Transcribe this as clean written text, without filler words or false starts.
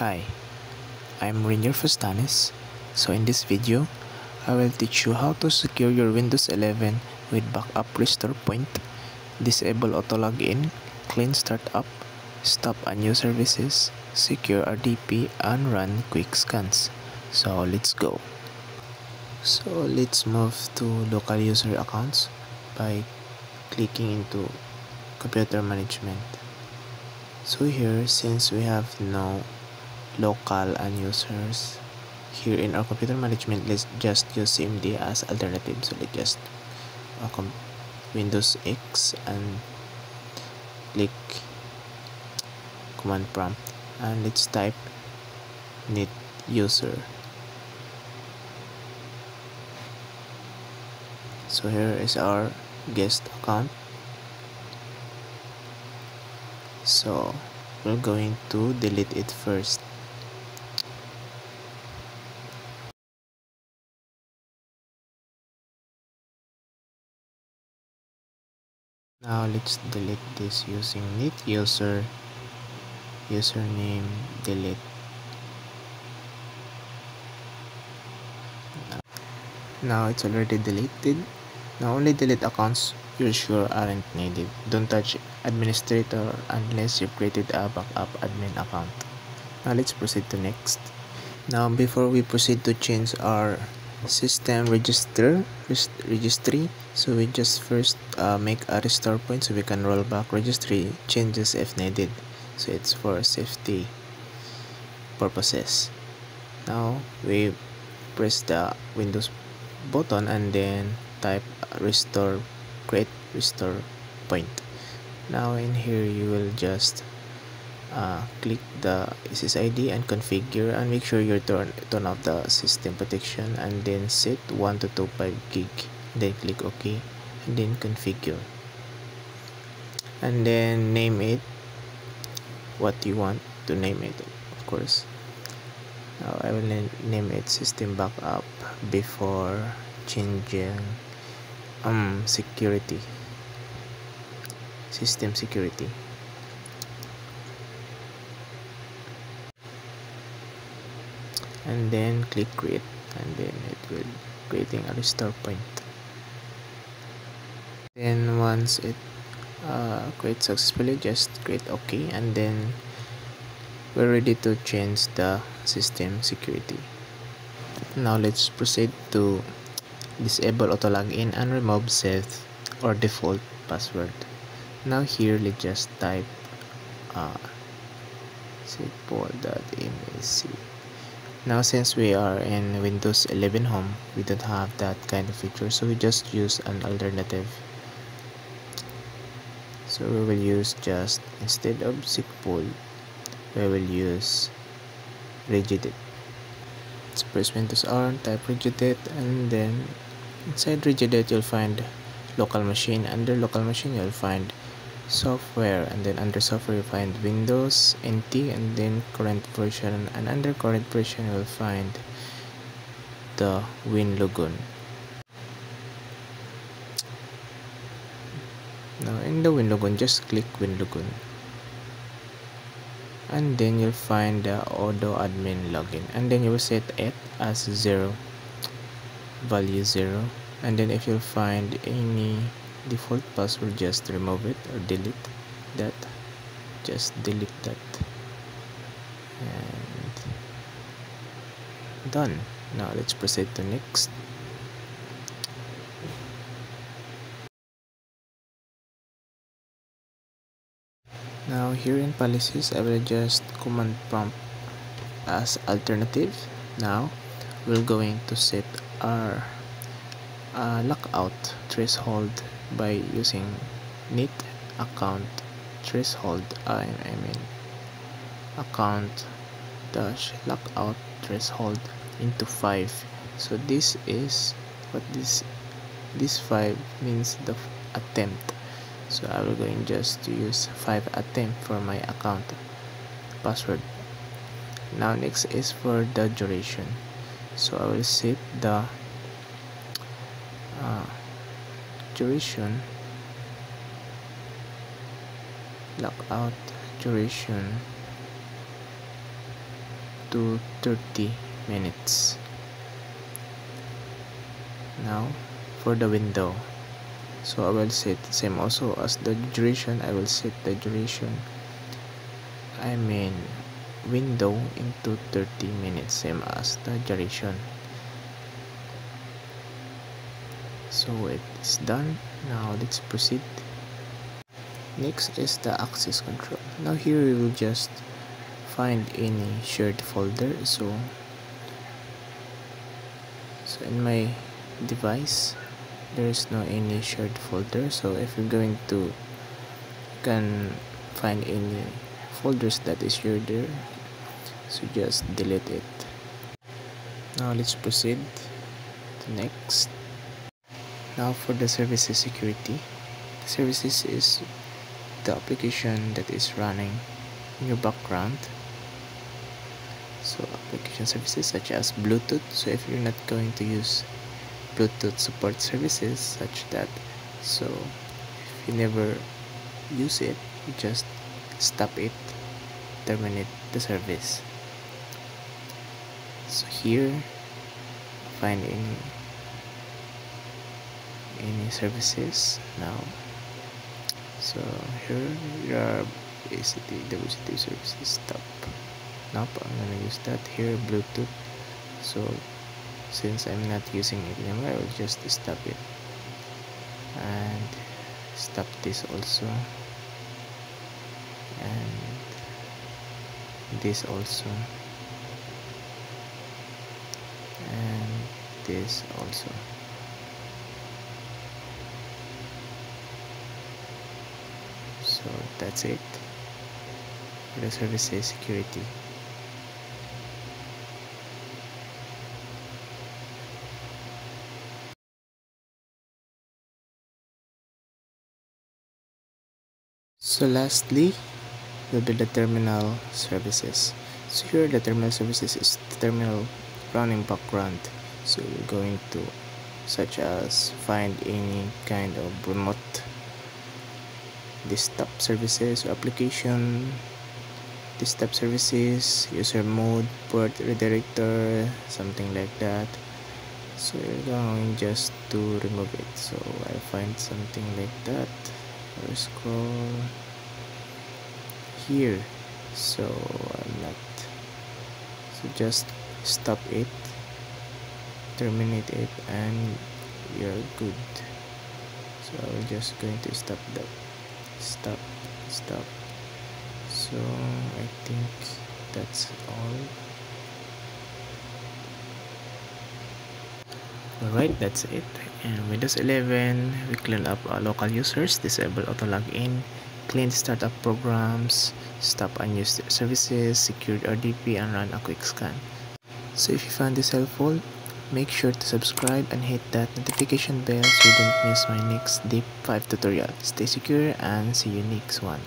Hi, I'm Rainier Fustanes. So in this video, I will teach you how to secure your Windows 11 with Backup Restore Point, disable auto login, clean startup, stop unused services, secure RDP, and run quick scans. So let's go. So let's move to local user accounts by clicking into computer management. So here, since we have no local unusers here in our computer management, let's just use CMD as alternative. So let's just Windows X and click command prompt and let's type net user. So here is our guest account. So we're going to delete it first. Now let's delete this using net user, username, delete. Now it's already deleted. Now only delete accounts you're sure aren't needed. Don't touch administrator unless you've created a backup admin account. Now let's proceed to next. Now before we proceed to change our system registry, so we just first make a restore point so we can roll back registry changes if needed. So it's for safety purposes. Now we press the Windows button and then type create restore point. Now in here you will just click the SSID and configure and make sure you turn off the system protection and then set 1 to 25 gig, then click OK and then configure and then name it what you want to name it, of course. Now I will name it system backup before changing system security. And then click create and then it will creating a restore point. Then once it creates successfully, just create OK and then we're ready to change the system security. Now let's proceed to disable auto login and remove set or default password. Now here let's just type set4.msc. Now since we are in Windows 11 Home, we don't have that kind of feature, so we just use an alternative. So we will use just, instead of sigpool, we will use Regedit. Let's press Windows R, type Regedit, and then inside Regedit you'll find local machine. Under local machine you'll find software, and then under software you find Windows NT and then current version, and under current version you will find the WinLogon. Now in the WinLogon, just click WinLogon and then you'll find the auto admin login, and then you will set it as 0, value 0, and then if you'll find any default password, just remove it or delete that. Just delete that and done. Now let's proceed to next. Now here in policies, I will just command prompt as alternative. Now we're going to set our lockout threshold by using net account threshold. I mean account dash lockout threshold into 5. So this is what this 5 means, the attempt. So I will going just to use 5 attempt for my account password. Now next is for the duration. So I will set the duration, lockout duration to 30 minutes. Now for the window, so I will set same also as the duration. I will set the duration, window into 30 minutes, same as the duration. So it is done. Now let's proceed. Next is the access control. Now here we will just find any shared folder. So in my device there is no any shared folder. So if you're going to can find any folders that is shared there, so just delete it. Now let's proceed to next. Now for the services security, the services is the application that is running in your background. So application services such as Bluetooth. So if you're not going to use Bluetooth support services such that, so if you never use it, you just stop it, terminate the service. So here find any services now. So here there are basically WCT services. Stop. Nope, I'm gonna use that here, Bluetooth. So since I'm not using it anymore, I will just stop it and stop this also, and this also, and this also. So that's it for the services security. So lastly will be the terminal services. So here the terminal services is the terminal running background. So you're going to such as find any kind of remote desktop services or application, desktop services, user mode, port redirector, something like that. So you're going just to remove it. So I find something like that, or scroll here. So I'm not, so just stop it, terminate it, and you're good. So I'm just going to stop that. Stop. So I think that's all. Alright, that's it. And Windows 11, we clean up local users, disable auto login, clean startup programs, stop unused services, secured RDP, and run a quick scan. So if you found this helpful, make sure to subscribe and hit that notification bell so you don't miss my next Deep 5 tutorial. Stay secure and see you next one.